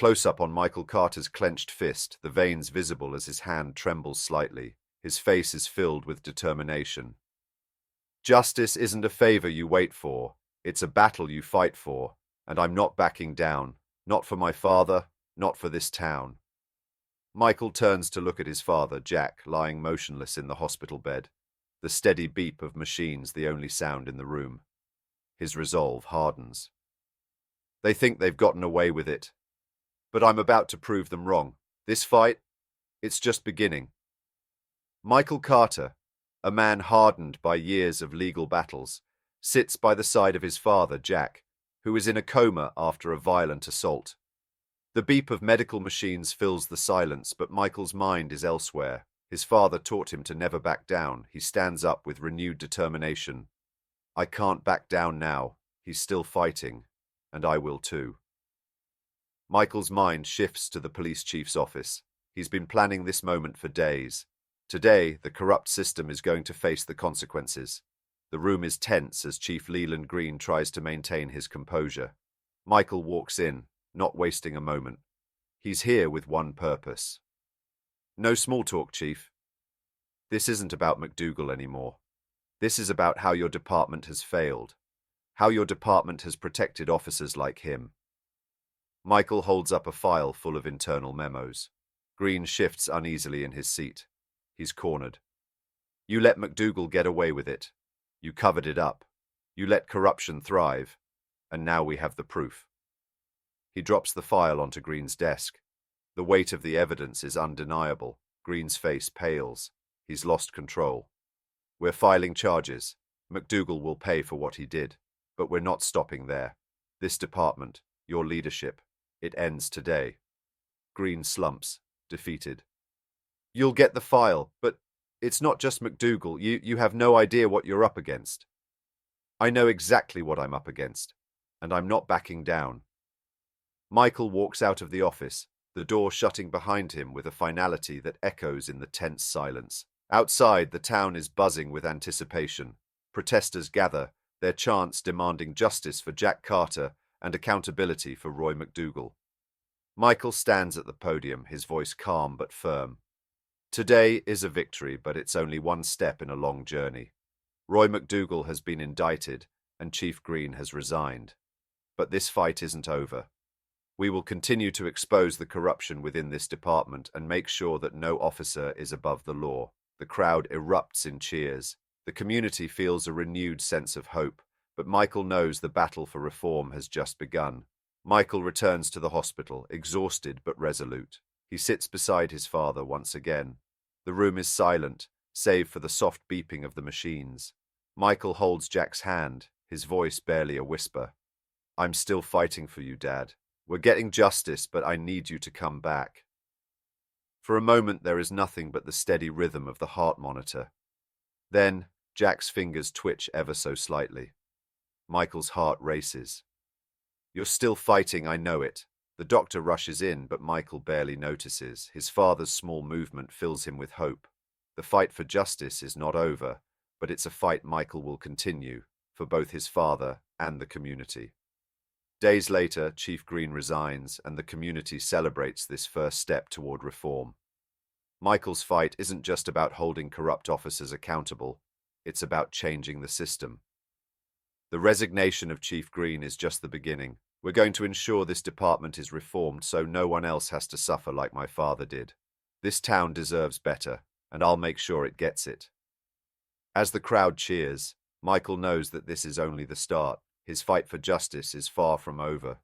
close-up on Michael Carter's clenched fist, the veins visible as his hand trembles slightly. His face is filled with determination. Justice isn't a favor you wait for. It's a battle you fight for. And I'm not backing down. Not for my father, not for this town. Michael turns to look at his father, Jack, lying motionless in the hospital bed. The steady beep of machines the only sound in the room. His resolve hardens. They think they've gotten away with it. But I'm about to prove them wrong. This fight, it's just beginning. Michael Carter, a man hardened by years of legal battles, sits by the side of his father, Jack, who is in a coma after a violent assault. The beep of medical machines fills the silence, but Michael's mind is elsewhere. His father taught him to never back down. He stands up with renewed determination. I can't back down now. He's still fighting, and I will too. Michael's mind shifts to the police chief's office. He's been planning this moment for days. Today, the corrupt system is going to face the consequences. The room is tense as Chief Leland Green tries to maintain his composure. Michael walks in, not wasting a moment. He's here with one purpose. No small talk, Chief. This isn't about McDougal anymore. This is about how your department has failed. How your department has protected officers like him. Michael holds up a file full of internal memos. Green shifts uneasily in his seat. He's cornered. You let McDougal get away with it. You covered it up. You let corruption thrive. And now we have the proof. He drops the file onto Green's desk. The weight of the evidence is undeniable. Green's face pales. He's lost control. We're filing charges. McDougal will pay for what he did. But we're not stopping there. This department, your leadership, it ends today. Green slumps, defeated. You'll get the file, but it's not just McDougal. You have no idea what you're up against. I know exactly what I'm up against, and I'm not backing down. Michael walks out of the office, the door shutting behind him with a finality that echoes in the tense silence. Outside, the town is buzzing with anticipation. Protesters gather, their chants demanding justice for Jack Carter and accountability for Roy McDougal. Michael stands at the podium, his voice calm but firm. Today is a victory, but it's only one step in a long journey. Roy McDougal has been indicted, and Chief Green has resigned. But this fight isn't over. We will continue to expose the corruption within this department and make sure that no officer is above the law. The crowd erupts in cheers. The community feels a renewed sense of hope, but Michael knows the battle for reform has just begun. Michael returns to the hospital, exhausted but resolute. He sits beside his father once again. The room is silent, save for the soft beeping of the machines. Michael holds Jack's hand, his voice barely a whisper. I'm still fighting for you, Dad. We're getting justice, but I need you to come back. For a moment, there is nothing but the steady rhythm of the heart monitor. Then, Jack's fingers twitch ever so slightly. Michael's heart races. You're still fighting, I know it. The doctor rushes in, but Michael barely notices. His father's small movement fills him with hope. The fight for justice is not over, but it's a fight Michael will continue, for both his father and the community. Days later, Chief Green resigns, and the community celebrates this first step toward reform. Michael's fight isn't just about holding corrupt officers accountable, it's about changing the system. The resignation of Chief Green is just the beginning. We're going to ensure this department is reformed so no one else has to suffer like my father did. This town deserves better, and I'll make sure it gets it. As the crowd cheers, Michael knows that this is only the start. His fight for justice is far from over.